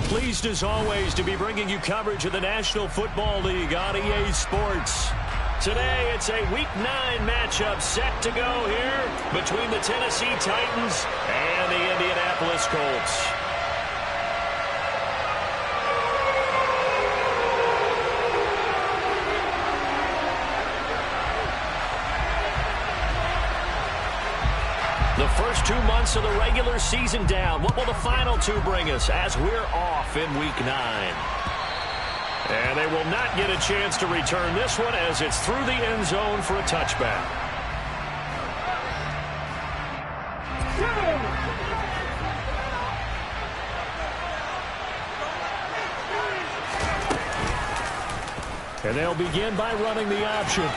Pleased as always to be bringing you coverage of the National Football League on EA Sports. Today it's a Week 9 matchup set to go here between the Tennessee Titans and the Indianapolis Colts. The first 2 months of the regular season down. What will the final 2 bring us as we're off in Week 9? And they will not get a chance to return this one as it's through the end zone for a touchback. And they'll begin by running the option.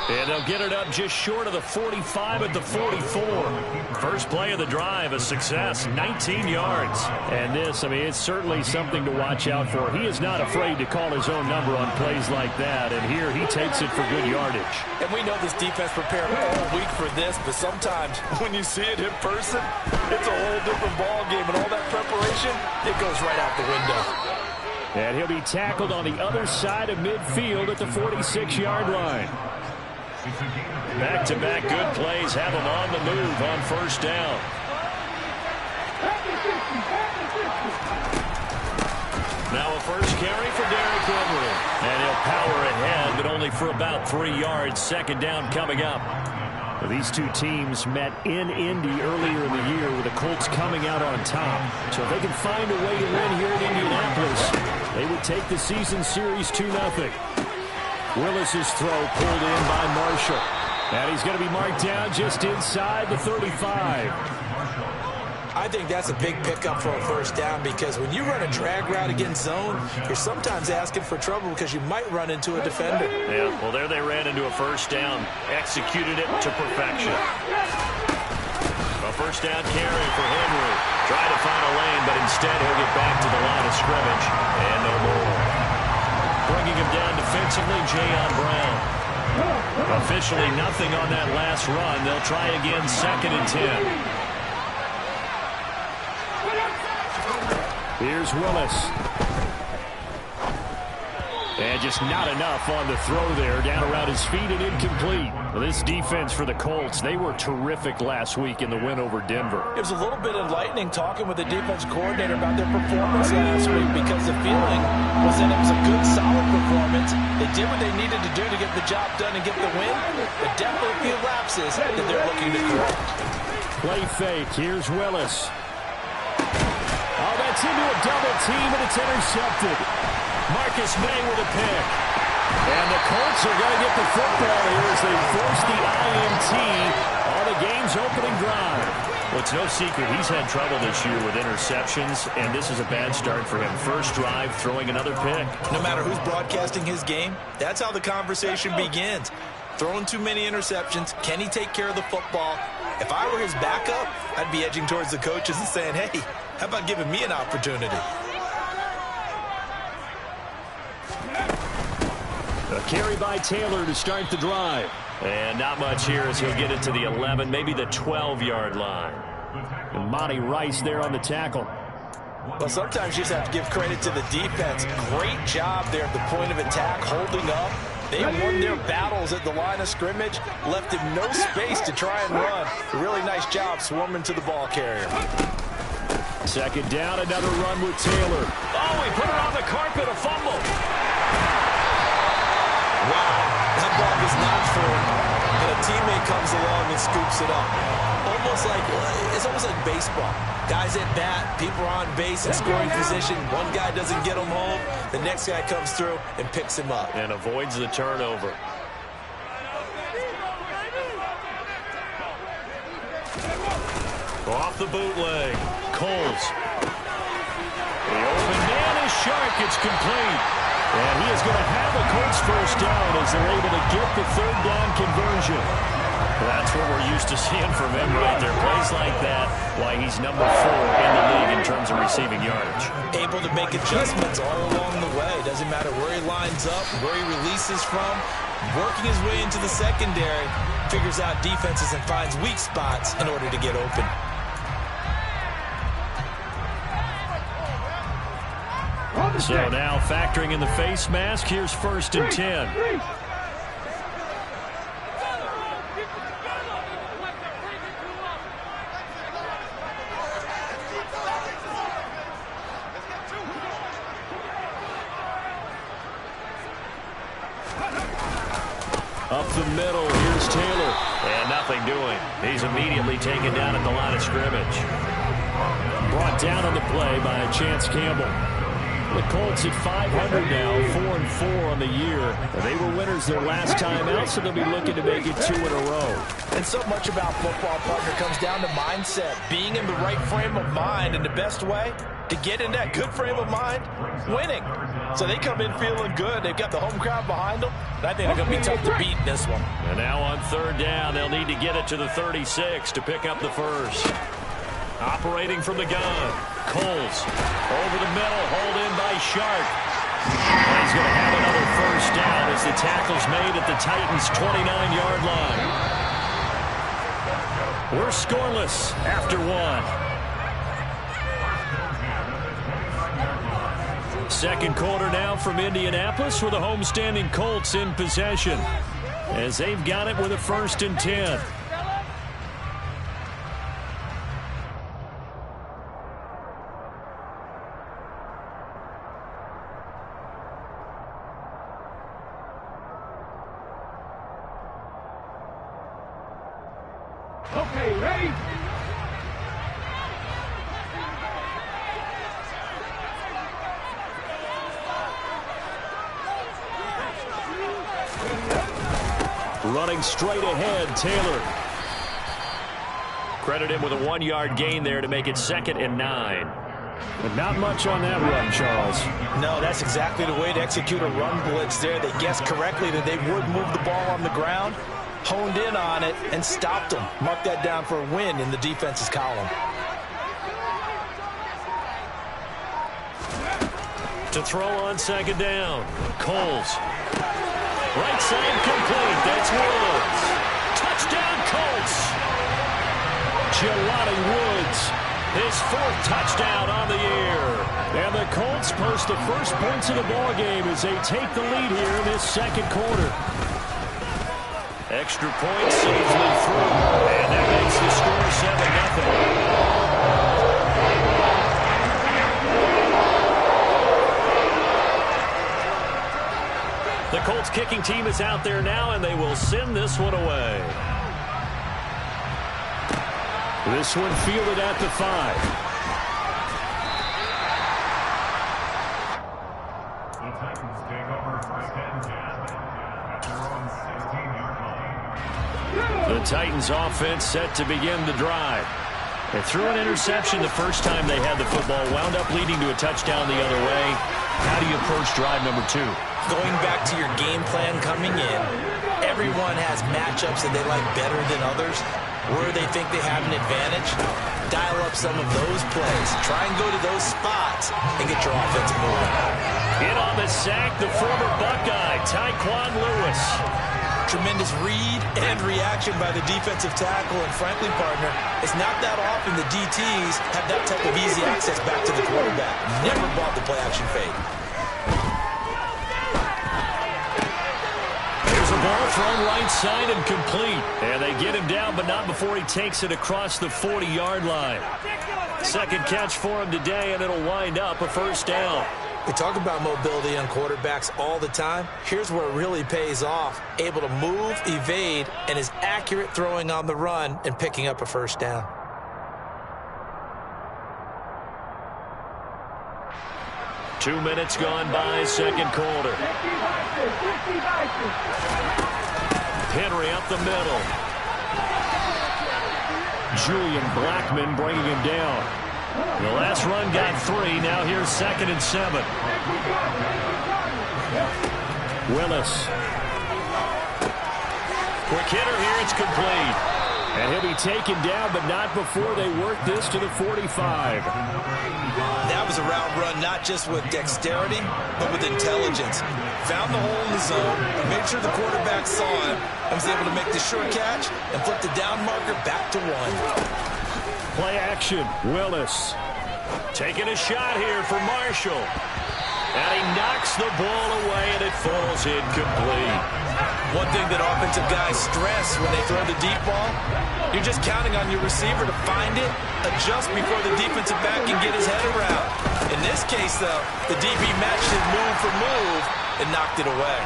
And they'll get it up just short of the 45 at the 44. First play of the drive, a success, 19 yards. And this, it's certainly something to watch out for. He is not afraid to call his own number on plays like that. And here he takes it for good yardage. And we know this defense prepared all week for this, but sometimes when you see it in person, it's a whole different ball game. And all that preparation, it goes right out the window. And he'll be tackled on the other side of midfield at the 46-yard line. Back-to-back good plays have him on the move on first down. Now a first carry for Derrick Henry. And he'll power ahead, but only for about 3 yards. Second down coming up. Well, these two teams met in Indy earlier in the year with the Colts coming out on top. So if they can find a way to win here in Indianapolis, they would take the season series 2-0. Willis's throw pulled in by Marshall. And he's going to be marked down just inside the 35. I think that's a big pickup for a first down because when you run a drag route against zone, you're sometimes asking for trouble because you might run into a defender. Yeah, well, there they ran into a first down. Executed it to perfection. A first down carry for Henry. Tried to find a lane, but instead he'll get back to the line of scrimmage. And no more. Bringing him down defensively, Jayon Brown. Officially nothing on that last run. They'll try again, 2nd and 10. Here's Willis. And just not enough on the throw there. Down around his feet and incomplete. Well, this defense for the Colts, they were terrific last week in the win over Denver. It was a little bit enlightening talking with the defense coordinator about their performance last week because the feeling was that it was a good, solid performance. They did what they needed to do to get the job done and get the win. But definitely a few lapses that they're looking to correct. Play fake. Here's Willis. Oh, that's into a double team, and it's intercepted. Marcus May with a pick. And the Colts are going to get the football here as they force the INT on the game's opening drive. Well, it's no secret he's had trouble this year with interceptions, and this is a bad start for him. First drive, throwing another pick. No matter who's broadcasting his game, that's how the conversation begins. Throwing too many interceptions. Can he take care of the football? If I were his backup, I'd be edging towards the coaches and saying, hey, how about giving me an opportunity? A carry by Taylor to start the drive. And not much here as he'll get it to the 11, maybe the 12-yard line. And Monty Rice there on the tackle. Well, sometimes you just have to give credit to the defense. Great job there at the point of attack, holding up. They won their battles at the line of scrimmage, left him no space to try and run. A really nice job swarming to the ball carrier. Second down, another run with Taylor. Oh, he put it on the carpet, a fumble. Wow, that ball was not thrown, and a teammate comes along and scoops it up. It's almost like baseball. Guys at bat, people are on base in scoring position. One guy doesn't get him home. The next guy comes through and picks him up. And avoids the turnover. Off the bootleg. Coles. The open man is sharp. It's complete. And he is going to have a Colts first down as they're able to get the third down conversion. Well, that's what we're used to seeing from him right there. Plays like that, why he's number 4 in the league in terms of receiving yardage. Able to make adjustments all along the way. Doesn't matter where he lines up, where he releases from. Working his way into the secondary, figures out defenses and finds weak spots in order to get open. So now factoring in the face mask, here's 1st and 10. Up the middle, here's Taylor. And nothing doing. He's immediately taken down at the line of scrimmage. Brought down on the play by Chance Campbell. The Colts at 500 now, 4-4 on the year. They were winners their last time out, so they'll be looking to make it 2 in a row. And so much about football, partner, comes down to mindset. Being in the right frame of mind, and the best way to get in that good frame of mind, winning. So they come in feeling good. They've got the home crowd behind them. I think they're going to be tough to beat in this one. And now on 3rd down, they'll need to get it to the 36 to pick up the first. Operating from the gun, Coles over the middle, hauled in by Sharp. And he's going to have another first down as the tackle's made at the Titans' 29-yard line. We're scoreless after 1. Second quarter now from Indianapolis with the homestanding Colts in possession as they've got it with a 1st and 10. Okay, ready? Running straight ahead, Taylor. Credit him with a 1-yard gain there to make it 2nd and 9. But not much on that run, Charles. No, that's exactly the way to execute a run blitz there. They guessed correctly that they would move the ball on the ground, honed in on it, and stopped them. Mark that down for a win in the defense's column. To throw on 2nd down, Coles. Right side complete. That's Woods. Touchdown, Colts. Jelani Woods, his 4th touchdown on the year. And the Colts post the first points of the ballgame as they take the lead here in this 2nd quarter. Extra point safely through. And that makes the score 7-0. The Colts kicking team is out there now, and they will send this one away. This one fielded at the 5. The Titans take over 1st and 10 at their own 16-yard line. The Titans offense set to begin the drive. They threw an interception the first time they had the football, wound up leading to a touchdown the other way. How do you approach drive number 2? Going back to your game plan coming in, everyone has matchups that they like better than others. Where they think they have an advantage, dial up some of those plays. Try and go to those spots and get your offense moving. In on the sack, the former Buckeye, Tyquan Lewis. Tremendous read and reaction by the defensive tackle, and frankly, partner, it's not that often the DTs have that type of easy access back to the quarterback. Never bought the play-action fake. There's a ball thrown right side and complete. And they get him down, but not before he takes it across the 40-yard line. 2nd catch for him today, and it'll wind up a 1st down. We talk about mobility on quarterbacks all the time. Here's where it really pays off. Able to move, evade, and is accurate throwing on the run and picking up a 1st down. Two minutes gone by, 2nd quarter. Henry up the middle. Julian Blackman bringing him down. The last run got 3. Now here's 2nd and 7. Willis. Quick hitter here. It's complete. And he'll be taken down, but not before they work this to the 45. That was a route run not just with dexterity, but with intelligence. Found the hole in the zone, made sure the quarterback saw him, and was able to make the short catch and flip the down marker back to 1. Play action. Willis taking a shot here for Marshall. And he knocks the ball away, and it falls incomplete. One thing that offensive guys stress when they throw the deep ball, you're just counting on your receiver to find it, adjust before the defensive back can get his head around. In this case, though, the DB matched his move for move and knocked it away.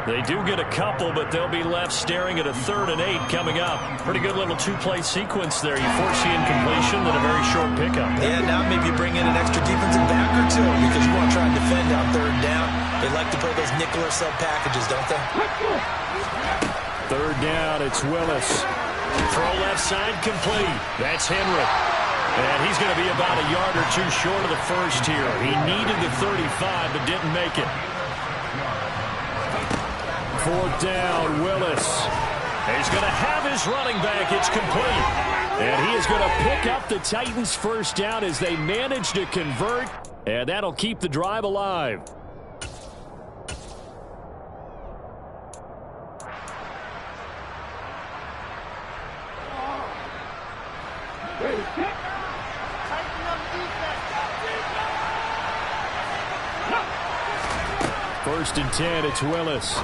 They do get a couple, but they'll be left staring at a 3rd and 8 coming up. Pretty good little 2-play sequence there. You force the incompletion, then a very short pickup. Yeah, now maybe bring in an extra defensive back or two because you want to try and defend on 3rd down. They like to play those nickel or sub packages, don't they? 3rd down, it's Willis. Throw left side complete. That's Henry. And he's going to be about a yard or two short of the first here. He needed the 35, but didn't make it. 4th down, Willis. He's going to have his running back. It's complete. And he is going to pick up the Titans' first down as they manage to convert. And that'll keep the drive alive. First and 10, it's Willis.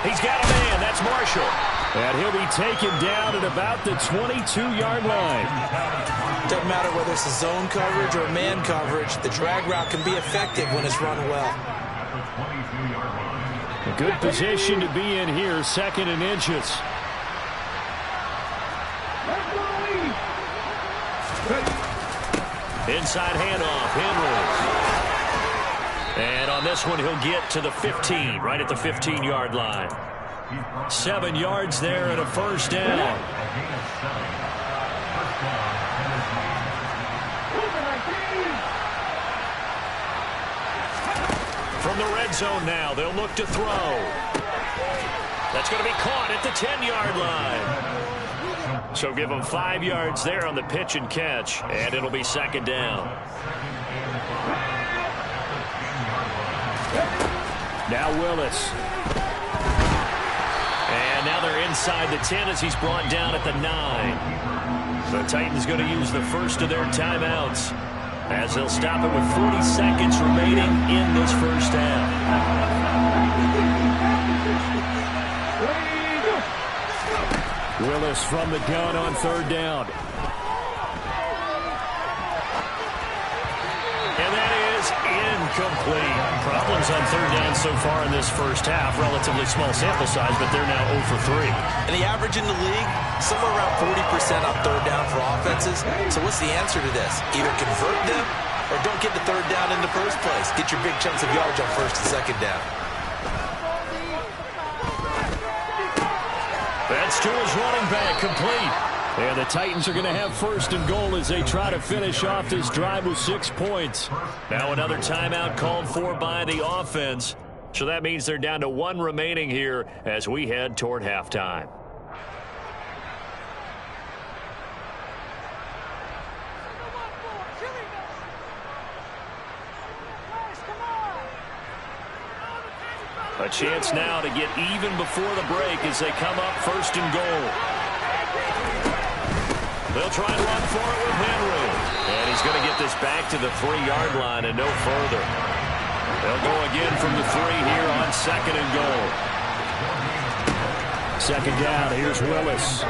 He's got a man. That's Marshall. And he'll be taken down at about the 22-yard line. Doesn't matter whether it's a zone coverage or man coverage. The drag route can be effective when it's run well. A good position to be in here, 2nd and inches. Inside handoff, Henry. And on this one, he'll get to the 15, right at the 15-yard line. 7 yards there and a first down. From the red zone now, they'll look to throw. That's going to be caught at the 10-yard line. So give them 5 yards there on the pitch and catch, and it'll be 2nd down. Now Willis. And now they're inside the 10 as he's brought down at the 9. The Titans going to use the first of their timeouts as they'll stop it with 40 seconds remaining in this first half. Willis from the gun on 3rd down. And that is incomplete. Problems on 3rd down so far in this first half. Relatively small sample size, but they're now 0 for 3. And the average in the league, somewhere around 40% on 3rd down for offenses. So what's the answer to this? Either convert them or don't get the 3rd down in the first place. Get your big chunks of yardage on 1st and 2nd down. That's to his running back, complete. And the Titans are going to have 1st and goal as they try to finish off this drive with 6 points. Now another timeout called for by the offense. So that means they're down to 1 remaining here as we head toward halftime. A chance now to get even before the break as they come up 1st and goal. They'll try and run for it with Henry. And he's going to get this back to the 3-yard line and no further. They'll go again from the 3 here on 2nd and goal. 2nd down, here's Willis.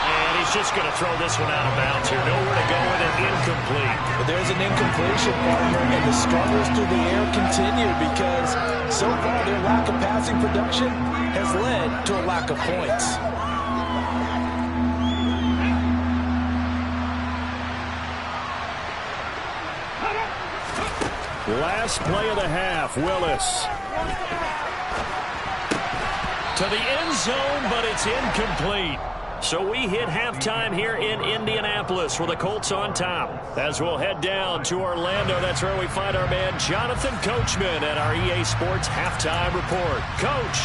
And he's just going to throw this one out of bounds here. Nowhere to go with it, incomplete. But there's an incompletion, partner, and the struggles through the air continue because so far their lack of passing production has led to a lack of points. Last play of the half, Willis. To the end zone, but it's incomplete. So we hit halftime here in Indianapolis with the Colts on top. As we'll head down to Orlando, that's where we find our man Jonathan Coachman at our EA Sports Halftime Report. Coach.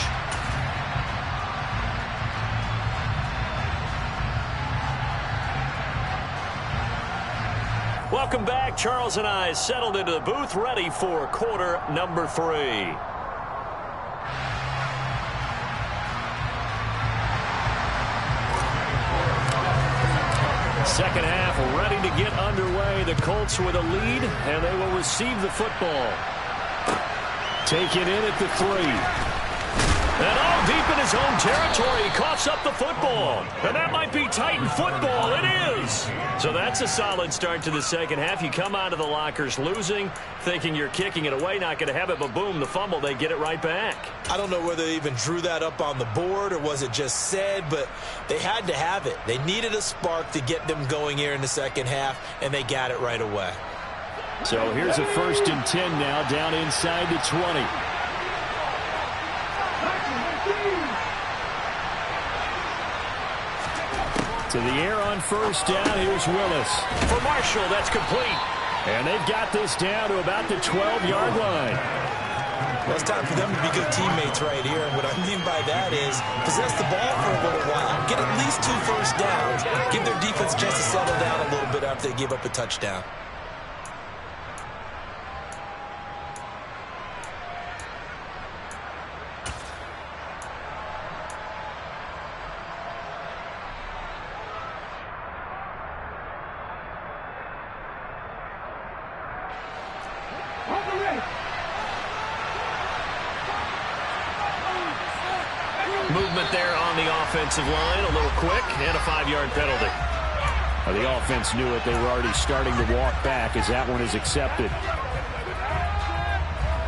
Welcome back. Charles and I settled into the booth, ready for quarter number 3. Second half ready to get underway. The Colts with a lead, and they will receive the football. Taken in at the 3. And all deep in his own territory, he coughs up the football. And that might be Titan football. It is. So that's a solid start to the second half. You come out of the lockers losing, thinking you're kicking it away, not going to have it, but boom, the fumble, they get it right back. I don't know whether they even drew that up on the board or was it just said, but they had to have it. They needed a spark to get them going here in the second half, and they got it right away. So here's a 1st and 10 now, down inside the 20. To the air on 1st down. Here's Willis. For Marshall, that's complete. And they've got this down to about the 12-yard line. Well, it's time for them to be good teammates right here. And what I mean by that is possess the ball for a little while. Get at least 2 first downs. Give their defense a chance to settle down a little bit after they give up a touchdown. Movement there on the offensive line, a little quick, and a 5-yard penalty. The offense knew it. They were already starting to walk back as that one is accepted.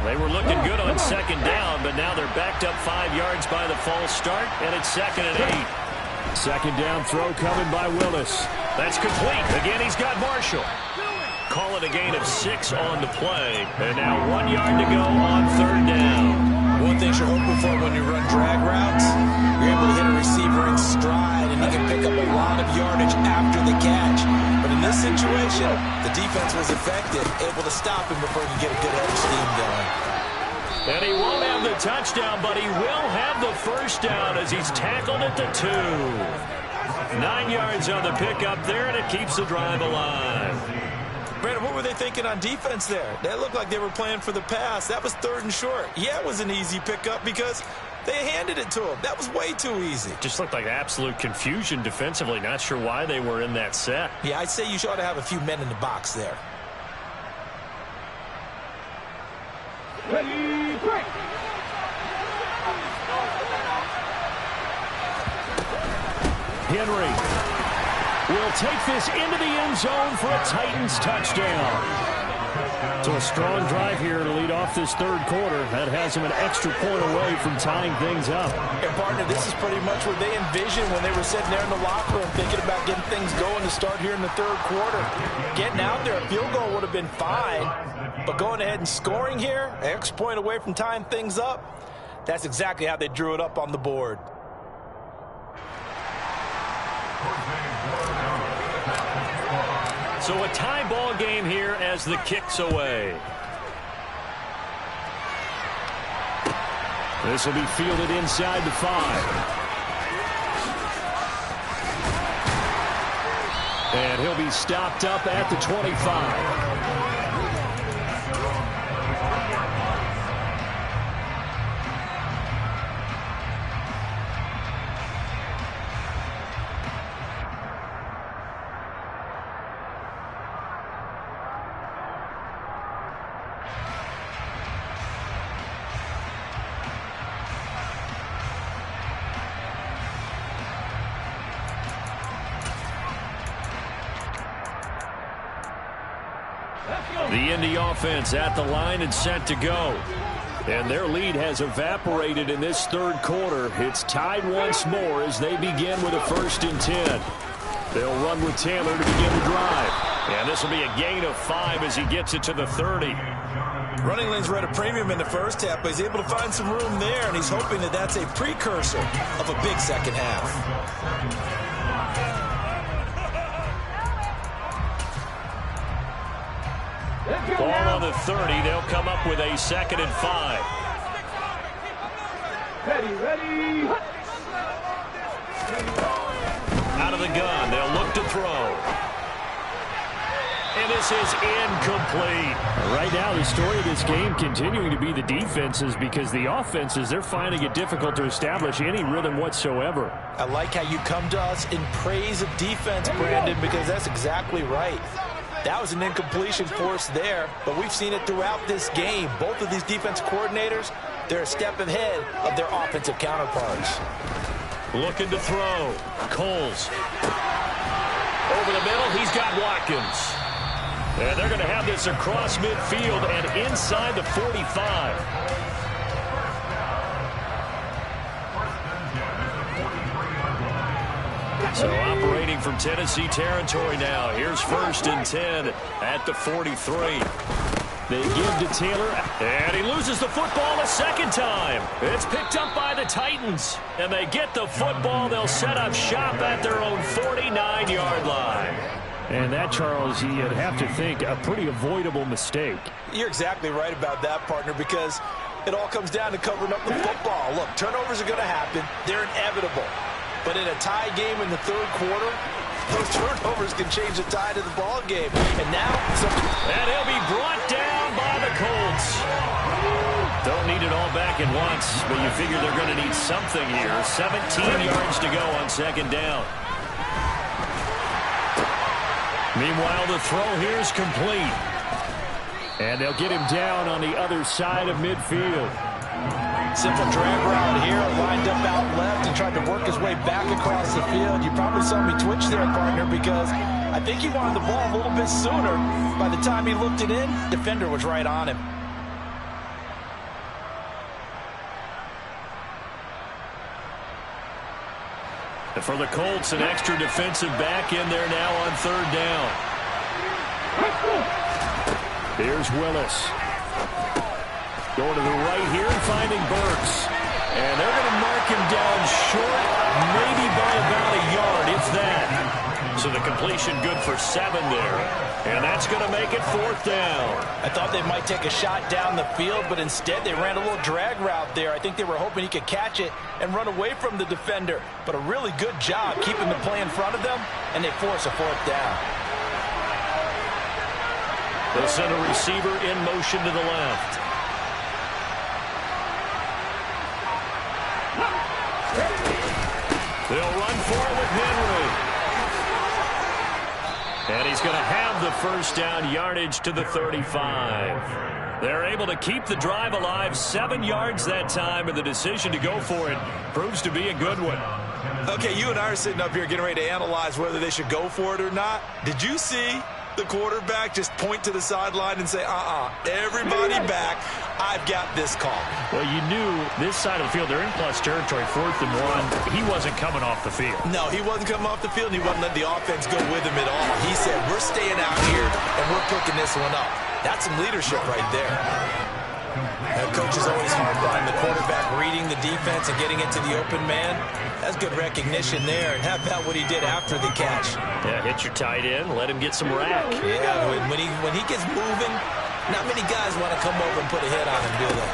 They were looking good on 2nd down, but now they're backed up 5 yards by the false start, and it's 2nd and 8. 2nd down throw coming by Willis. That's complete. Again, he's got Marshall. Call it a gain of 6 on the play, and now 1 yard to go on 3rd down. One thing you're hoping for when you run drag routes, you're able to hit a receiver in stride, and you can pick up a lot of yardage after the catch. But in this situation, the defense was effective, able to stop him before he could get a good head of steam going. And he won't have the touchdown, but he will have the 1st down as he's tackled at the 2. 9 yards on the pickup there, and it keeps the drive alive. Brandon, what were they thinking on defense there? That looked like they were playing for the pass. That was 3rd and short. Yeah, it was an easy pickup because they handed it to him. That was way too easy. Just looked like absolute confusion defensively. Not sure why they were in that set. Yeah, I'd say you ought to have a few men in the box there. Ready, break. Henry will take this into the end zone for a Titans touchdown. So a strong drive here to lead off this 3rd quarter. That has them an extra point away from tying things up. And partner, this is pretty much what they envisioned when they were sitting there in the locker room thinking about getting things going to start here in the 3rd quarter. Getting out there, a field goal would have been fine. But going ahead and scoring here, an extra point away from tying things up, that's exactly how they drew it up on the board. So a tie ball game here as the kick's away. This will be fielded inside the 5. And he'll be stopped up at the 25. The Indy offense at the line and set to go. And their lead has evaporated in this 3rd quarter. It's tied once more as they begin with a 1st and 10. They'll run with Taylor to begin the drive. And this will be a gain of 5 as he gets it to the 30. Running lanes were at a premium in the 1st half, but he's able to find some room there, and he's hoping that that's a precursor of a big 2nd half. Ball on the 30. They'll come up with a 2nd and 5. Ready. Out of the gun. They'll look to throw. And this is incomplete. Right now, the story of this game continuing to be the defenses, because the offenses, they're finding it difficult to establish any rhythm whatsoever. I like how you come to us in praise of defense, Brandon, because that's exactly right. That was an incompletion force there, but we've seen it throughout this game. Both of these defense coordinators, they're a step ahead of their offensive counterparts. Looking to throw. Coles. Over the middle, he's got Watkins. And they're going to have this across midfield and inside the 45. So operating from Tennessee territory now. Here's 1st and 10 at the 43. They give to Taylor, and he loses the football a second time. It's picked up by the Titans, and they get the football. They'll set up shop at their own 49-yard line. And that, Charles, you'd have to think a pretty avoidable mistake. You're exactly right about that, partner, because it all comes down to covering up the football. Look, turnovers are going to happen. They're inevitable. But in a tie game in the third quarter, those turnovers can change the tide of the ball game. And now, and he'll be brought down by the Colts. Don't need it all back at once, but you figure they're going to need something here. 17 yards to go on 2nd down. Meanwhile, the throw here is complete. And they'll get him down on the other side of midfield. Simple drag route here, lined up out left and tried to work his way back across the field. You probably saw me twitch there, partner, because I think he wanted the ball a little bit sooner. By the time he looked it in, defender was right on him. And for the Colts, an extra defensive back in there now on 3rd down. Here's Willis. Going to the right here and finding Burks. And they're going to mark him down short, maybe by about a yard, if that. So the completion good for 7 there. And that's going to make it 4th down. I thought they might take a shot down the field, but instead they ran a little drag route there. I think they were hoping he could catch it and run away from the defender. But a really good job keeping the play in front of them, and they force a 4th down. They'll send a receiver in motion to the left. They'll run for it with Henry. And he's going to have the 1st down, yardage to the 35. They're able to keep the drive alive, 7 yards that time, and the decision to go for it proves to be a good one. Okay, you and I are sitting up here getting ready to analyze whether they should go for it or not. Did you see the quarterback just point to the sideline and say, everybody back, I've got this call? Well, you knew this side of the field, they're in plus territory, 4th and 1. He wasn't coming off the field. No, he wasn't coming off the field, and he wasn't letting the offense go with him at all. He said, we're staying out here, and we're picking this one up. That's some leadership right there. Coach is always hard on the quarterback reading the defense and getting it to the open man. That's good recognition there. And how about what he did after the catch? Yeah, hit your tight end, let him get some rack. Yeah, when he gets moving, not many guys want to come over and put a hit on him, do they?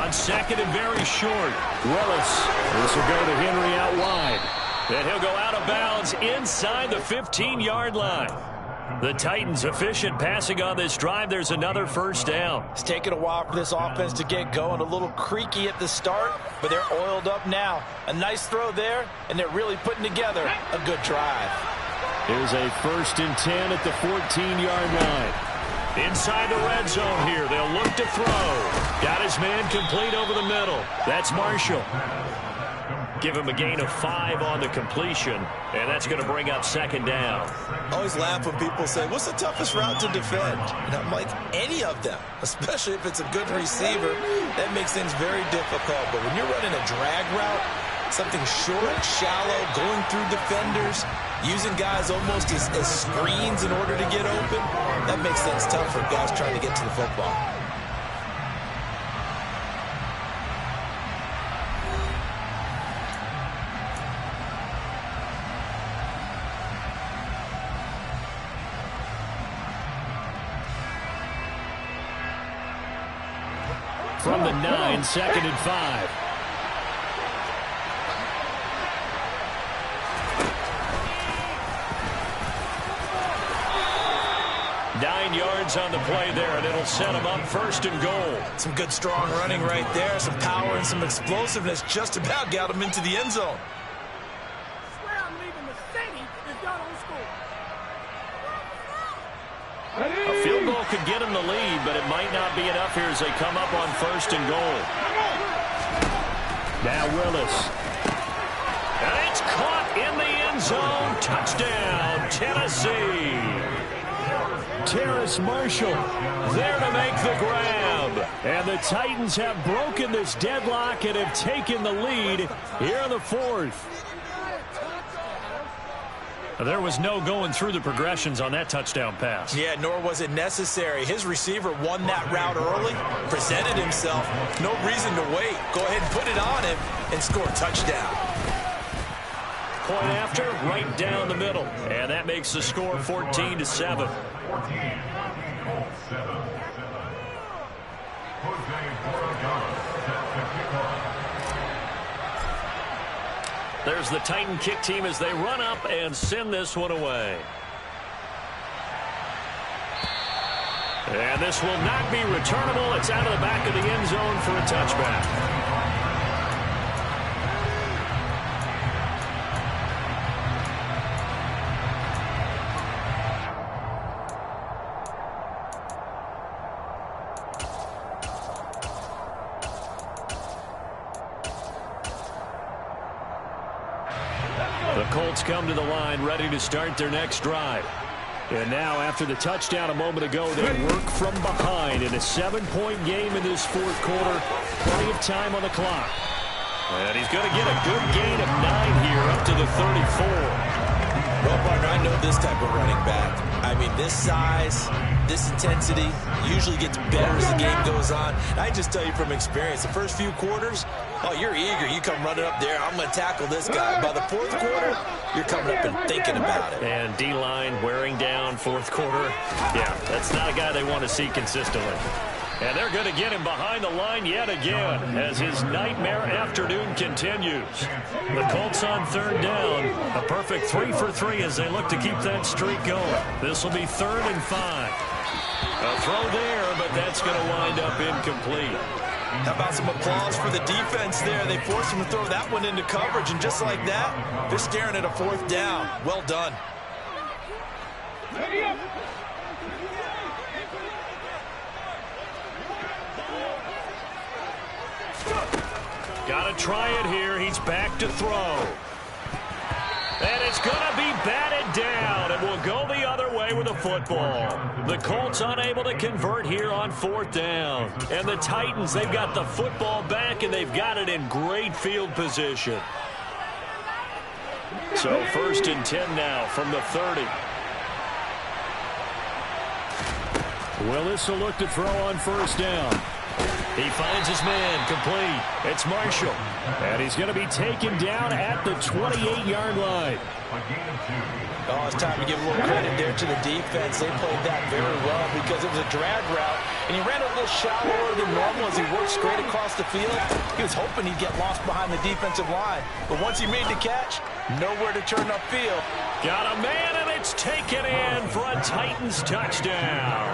On 2nd and very short, Willis. This will go to Henry out wide. And he'll go out of bounds inside the 15-yard line. The Titans efficient passing on this drive. There's another 1st down. It's taken a while for this offense to get going. A little creaky at the start, but they're oiled up now. A nice throw there, and they're really putting together a good drive. Here's a 1st and 10 at the 14-yard line. Inside the red zone here. They'll look to throw. Got his man complete over the middle. That's Marshall. Give him a gain of 5 on the completion, and that's going to bring up 2nd down. I always laugh when people say, what's the toughest route to defend? And I'm like, any of them, especially if it's a good receiver. That makes things very difficult. But when you're running a drag route, something short, shallow, going through defenders, using guys almost as screens in order to get open, that makes things tough for guys trying to get to the football. From the 9, 2nd and 5. yards on the play there, and it'll set them up 1st and goal. Some good, strong running right there. Some power and some explosiveness just about got him into the end zone. A field goal could get them the lead, but it might not be enough here as they come up on 1st and goal. Now Willis. And it's caught in the end zone. Touchdown, Tennessee. Terrace Marshall there to make the grab. And the Titans have broken this deadlock and have taken the lead here in the 4th. There was no going through the progressions on that touchdown pass. Yeah, nor was it necessary. His receiver won that route early, presented himself. No reason to wait. Go ahead and put it on him and score a touchdown. Point after, right down the middle. And that makes the score 14-7. 14-7. There's the Titan kick team as they run up and send this one away. And this will not be returnable. It's out of the back of the end zone for a touchback. The Colts come to the line ready to start their next drive. And now after the touchdown a moment ago, they work from behind in a 7-point game in this 4th quarter. Plenty of time on the clock. And he's going to get a good gain of 9 here up to the 34. Well, partner, I know this type of running back. I mean, this size, this intensity usually gets better as the game goes on. And I just tell you from experience, the first few quarters, oh, you're eager. You come running up there, I'm going to tackle this guy. By the 4th quarter, you're coming up and thinking about it. And D-line wearing down 4th quarter. Yeah, that's not a guy they want to see consistently. And they're going to get him behind the line yet again as his nightmare afternoon continues. The Colts on 3rd down. A perfect 3 for 3 as they look to keep that streak going. This will be 3rd and 5. A throw there, but that's going to wind up incomplete. How about some applause for the defense there? They forced him to throw that one into coverage, and just like that, they're staring at a 4th down. Well done. Got to try it here. He's back to throw. And it's going to be batted down, and will go the other way with the football. The Colts unable to convert here on 4th down. And the Titans, they've got the football back, and they've got it in great field position. So 1st and 10 now from the 30. Willis will look to throw on 1st down. He finds his man complete. It's Marshall. And he's going to be taken down at the 28-yard line. Oh, it's time to give a little credit there to the defense. They played that very well because it was a drag route, and he ran a little shallower than normal as he worked straight across the field. He was hoping he'd get lost behind the defensive line, but once he made the catch, nowhere to turn upfield. Got a man, and it's taken in for a Titans touchdown.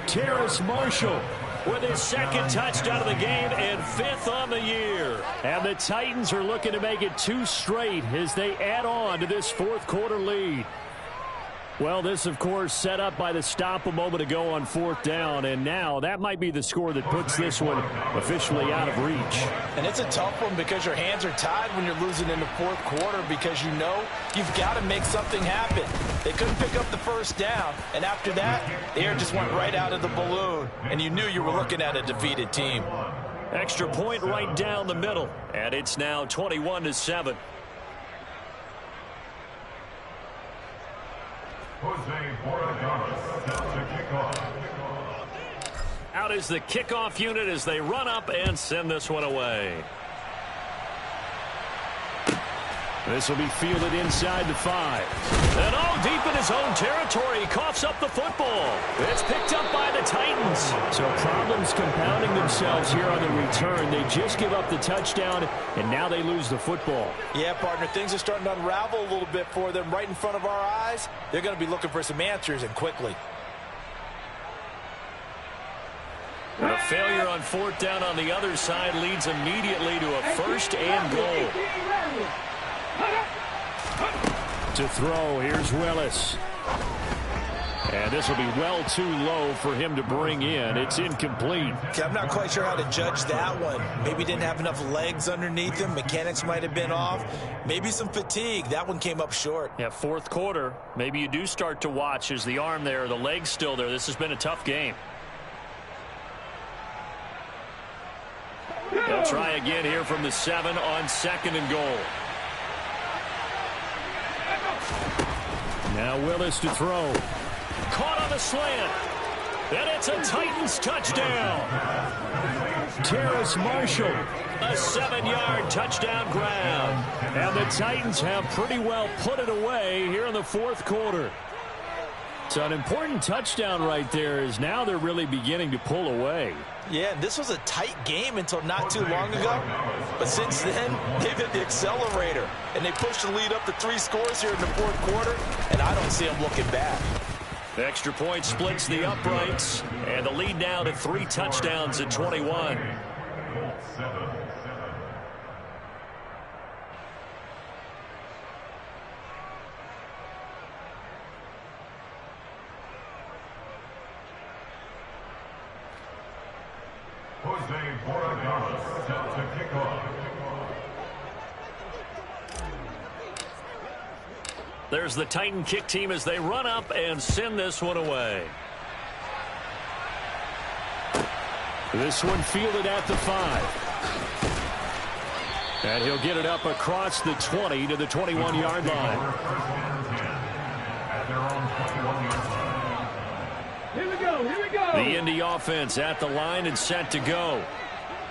Terrace Marshall with his 2nd touchdown of the game and 5th on the year. And the Titans are looking to make it 2 straight as they add on to this 4th quarter lead. Well, this, of course, set up by the stop a moment ago on 4th down, and now that might be the score that puts this one officially out of reach. And it's a tough one because your hands are tied when you're losing in the 4th quarter because you know you've got to make something happen. They couldn't pick up the 1st down, and after that, the air just went right out of the balloon, and you knew you were looking at a defeated team. Extra point right down the middle, and it's now 21-7. Out is the kickoff unit as they run up and send this one away. This will be fielded inside the 5. And all deep in his own territory, he coughs up the football. It's picked up by the Titans. So problems compounding themselves here on the return. They just give up the touchdown, and now they lose the football. Yeah, partner, things are starting to unravel a little bit for them right in front of our eyes. They're going to be looking for some answers, and quickly. And a failure on fourth down on the other side leads immediately to a 1st and goal. To throw, here's Willis. And this will be well too low for him to bring in. It's incomplete. Okay, I'm not quite sure how to judge that one. Maybe didn't have enough legs underneath him. Mechanics might have been off. Maybe some fatigue. That one came up short. Yeah, fourth quarter. Maybe you do start to watch. Is the arm there, the leg's still there? This has been a tough game. They'll try again here from the 7 on 2nd and goal. Now Willis to throw. Caught on the slant. And it's a Titans touchdown. Terrace Marshall, a 7-yard touchdown grab. And the Titans have pretty well put it away here in the fourth quarter. So an important touchdown right there is now they're really beginning to pull away. Yeah, this was a tight game until not too long ago. But since then, they've hit the accelerator. And they pushed the lead up to 3 scores here in the fourth quarter. And I don't see them looking back. The extra point splits the uprights. And the lead now to 3 touchdowns at 21. To kick off. There's the Titan kick team as they run up and send this one away. This one fielded at the 5. And he'll get it up across the 20 to the 21-yard line. Here we go. The Indy offense at the line and set to go.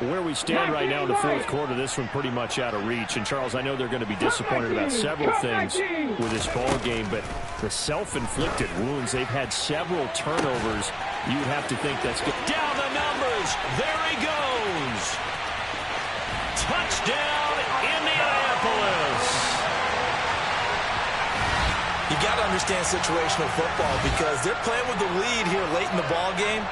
Where we stand right now in the fourth quarter, this one pretty much out of reach. And, Charles, I know they're going to be disappointed about several things with this ball game, but the self-inflicted wounds, they've had several turnovers. You'd have to think that's good. Down the numbers. There he goes. Touchdown, Indianapolis. You got to understand situational football because they're playing with the lead here late in the ball game.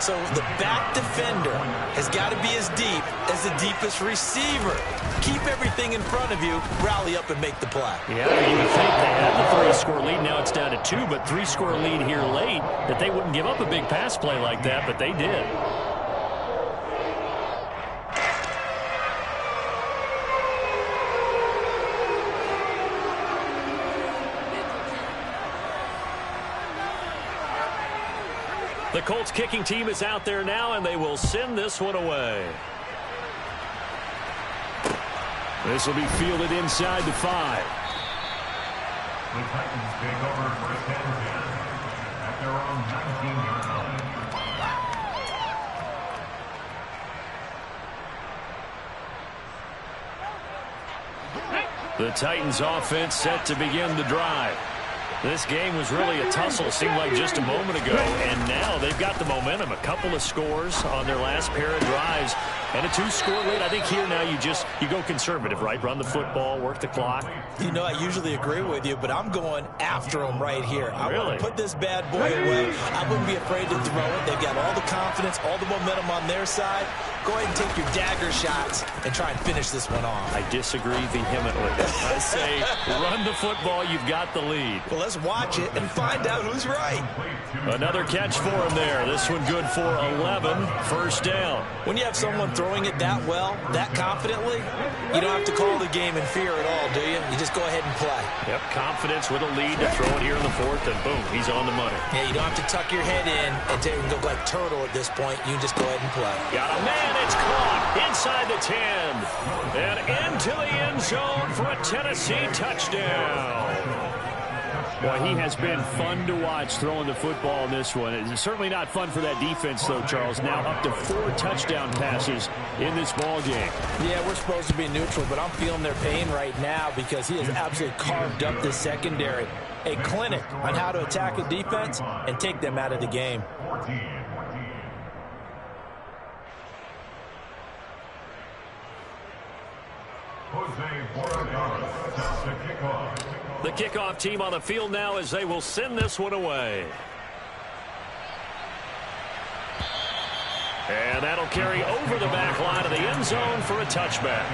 So the back defender has got to be as deep as the deepest receiver. Keep everything in front of you, rally up and make the play. Yeah, you would think they had the 3-score lead. Now it's down to 2, but 3-score lead here late, that they wouldn't give up a big pass play like that, but they did. The Colts kicking team is out there now, and they will send this one away. This will be fielded inside the 5. The Titans take over 1st and 10 at their own 19-yard line. The Titans offense set to begin the drive. This game was really a tussle, seemed like just a moment ago, and now they've got the momentum. A couple of scores on their last pair of drives, and a 2-score lead. I think here now you go conservative, right? Run the football, work the clock. You know, I usually agree with you, but I'm going after them right here. I want to put this bad boy away. I wouldn't be afraid to throw it. They've got all the confidence, all the momentum on their side. Go ahead and take your dagger shots and try and finish this one off. I disagree vehemently. I say run the football. You've got the lead. Well, let's watch it and find out who's right. Another catch for him there. This one good for 11. 1st down. When you have someone throwing it that well, that confidently, you don't have to call the game in fear at all, do you? You just go ahead and play. Yep, confidence with a lead to throw it here in the 4th, and boom, he's on the money. Yeah, you don't have to tuck your head in and go like turtle at this point. You can just go ahead and play. Got a man. It's caught inside the 10 and into the end zone for a Tennessee touchdown. Boy, he has been fun to watch throwing the football in this one. It's certainly not fun for that defense, though, Charles. Now up to 4 touchdown passes in this ball game. Yeah, we're supposed to be neutral, but I'm feeling their pain right now because he has absolutely carved up the secondary. A clinic on how to attack a defense and take them out of the game. The kickoff team on the field now as they will send this one away. And that'll carry over the back line of the end zone for a touchback.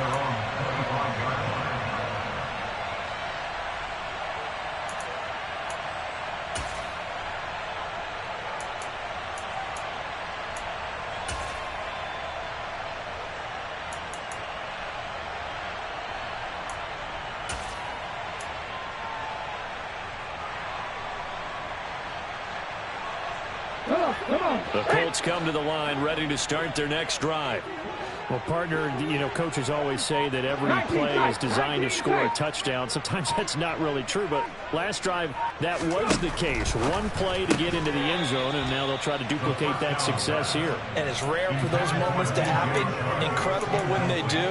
The Colts come to the line ready to start their next drive. Well, partner, coaches always say that every play is designed to score a touchdown. Sometimes that's not really true, but last drive, that was the case. One play to get into the end zone, and now they'll try to duplicate that success here. And it's rare for those moments to happen. Incredible when they do.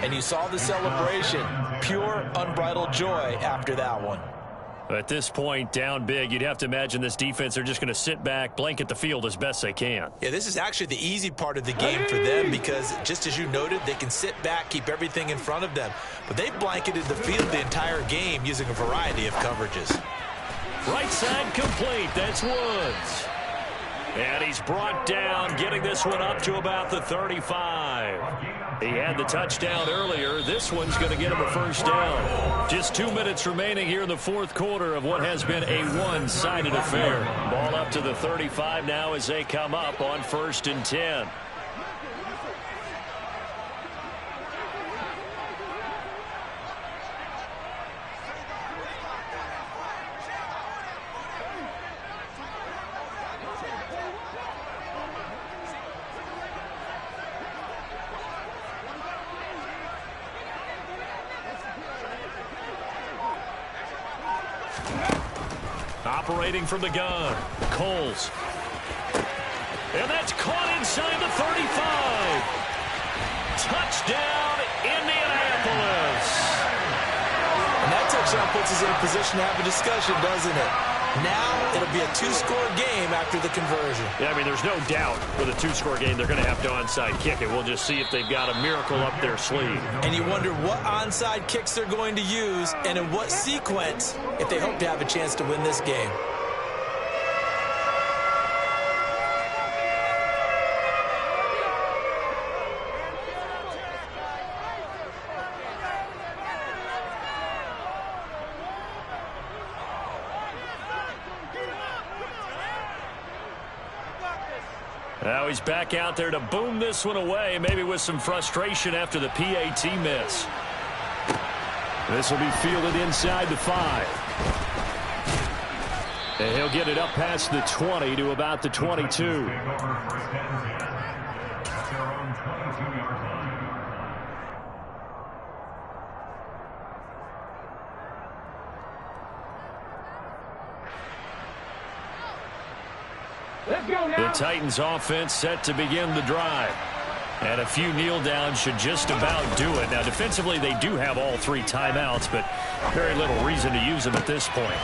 And you saw the celebration. Pure, unbridled joy after that one. At this point, down big, you'd have to imagine this defense are just going to sit back, blanket the field as best they can. Yeah, this is actually the easy part of the game for them because, just as you noted, they can sit back, keep everything in front of them. But they've blanketed the field the entire game using a variety of coverages. Right side complete. That's Woods. And he's brought down, getting this one up to about the 35. He had the touchdown earlier. This one's going to get him a first down. Just 2 minutes remaining here in the fourth quarter of what has been a one-sided affair. Ball up to the 35 now as they come up on 1st and 10. Operating from the gun, Coles. And that's caught inside the 35. Touchdown, Indianapolis. And that touchdown puts us in a position to have a discussion, doesn't it? Now it'll be a two-score game after the conversion. Yeah, I mean, there's no doubt with a two-score game they're going to have to onside kick it. We'll just see if they've got a miracle up their sleeve. And you wonder what onside kicks they're going to use and in what sequence if they hope to have a chance to win this game. Now he's back out there to boom this one away, maybe with some frustration after the PAT miss. This will be fielded inside the 5. And he'll get it up past the 20 to about the 22. The Titans offense set to begin the drive. And a few kneel downs should just about do it. Now defensively they do have all 3 timeouts, but very little reason to use them at this point.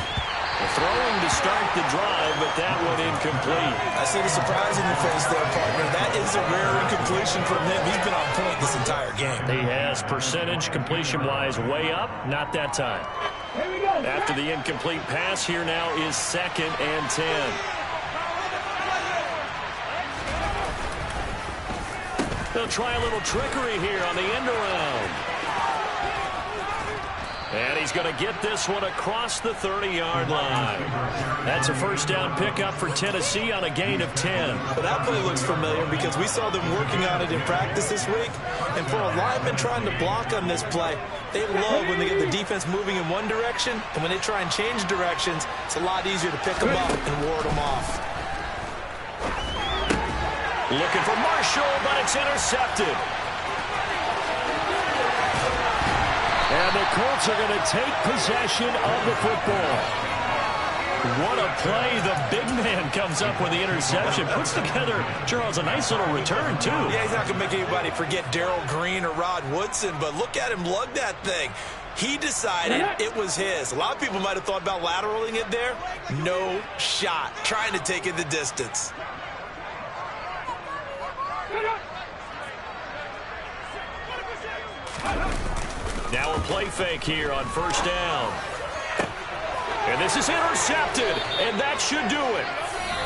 Throwing to start the drive, but that one incomplete. I see the surprise in your face there, partner. That is a rare incompletion from him. He's been on point this entire game. He has percentage completion-wise way up, not that time. After the incomplete pass, here now is 2nd and 10. They'll try a little trickery here on the end around. And he's going to get this one across the 30-yard line. That's a first down pickup for Tennessee on a gain of 10. Well, that play looks familiar because we saw them working on it in practice this week. And for a lineman trying to block on this play, they love when they get the defense moving in one direction. And when they try and change directions, it's a lot easier to pick them up and ward them off. Looking for Marshall, but it's intercepted. And the Colts are going to take possession of the football. What a play. The big man comes up with the interception. Puts together, Charles, a nice little return, too. Yeah, he's not going to make anybody forget Darrell Green or Rod Woodson, but look at him lug that thing. He decided it was his. A lot of people might have thought about lateraling it there. No shot. Trying to take it the distance. Now a play fake here on first down. And this is intercepted, and that should do it.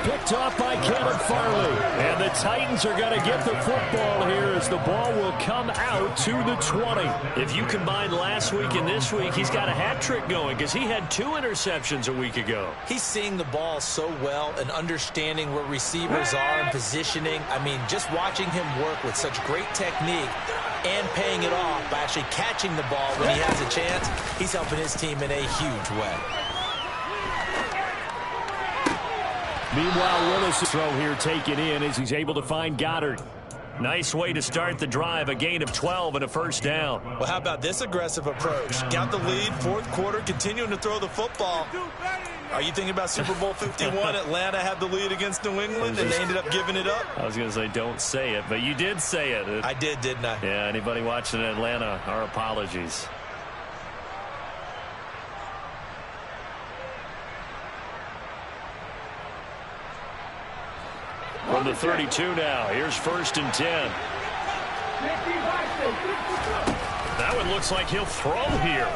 Picked off by Caleb Farley. And the Titans are going to get the football here as the ball will come out to the 20. If you combine last week and this week, he's got a hat trick going because he had 2 interceptions a week ago. He's seeing the ball so well and understanding where receivers are and positioning. I mean, just watching him work with such great technique and paying it off by actually catching the ball when he has a chance, he's helping his team in a huge way. Meanwhile, Willis' throw here taken in as he's able to find Goddard. Nice way to start the drive, a gain of 12 and a first down. Well, how about this aggressive approach? Got the lead, fourth quarter, continuing to throw the football. Are you thinking about Super Bowl 51? Atlanta had the lead against New England, and they ended up giving it up? I was going to say don't say it, but you did say it. I did, didn't I? Yeah, anybody watching in Atlanta, our apologies. From the 32 now, here's 1st and 10. That one looks like he'll throw here.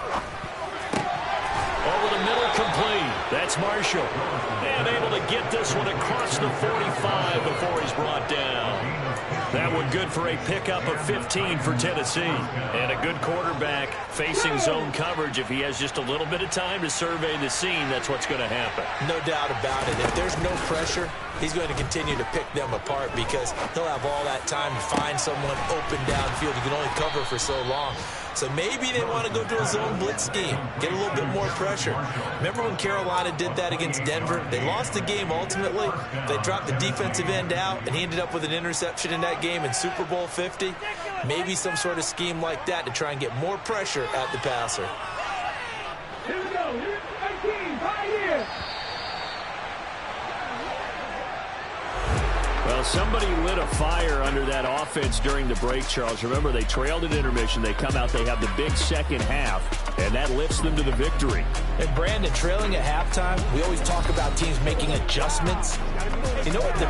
Over the middle, complete. That's Marshall. And able to get this one across the 45 before he's brought down. That one good for a pickup of 15 for Tennessee. And a good quarterback facing zone coverage. If he has just a little bit of time to survey the scene, that's what's going to happen. No doubt about it. If there's no pressure, he's going to continue to pick them apart because he'll have all that time to find someone open downfield. He can only cover for so long. So maybe they want to go to a zone blitz scheme, get a little bit more pressure. Remember when Carolina did that against Denver? They lost the game ultimately. They dropped the defensive end out, and he ended up with an interception in that game in Super Bowl 50. Maybe some sort of scheme like that to try and get more pressure at the passer. Here we go. Here's 18, right here. Well, somebody lit a fire under that offense during the break, Charles. Remember, they trailed at intermission. They come out, they have the big second half, and that lifts them to the victory. And Brandon, trailing at halftime, we always talk about teams making adjustments. You know what the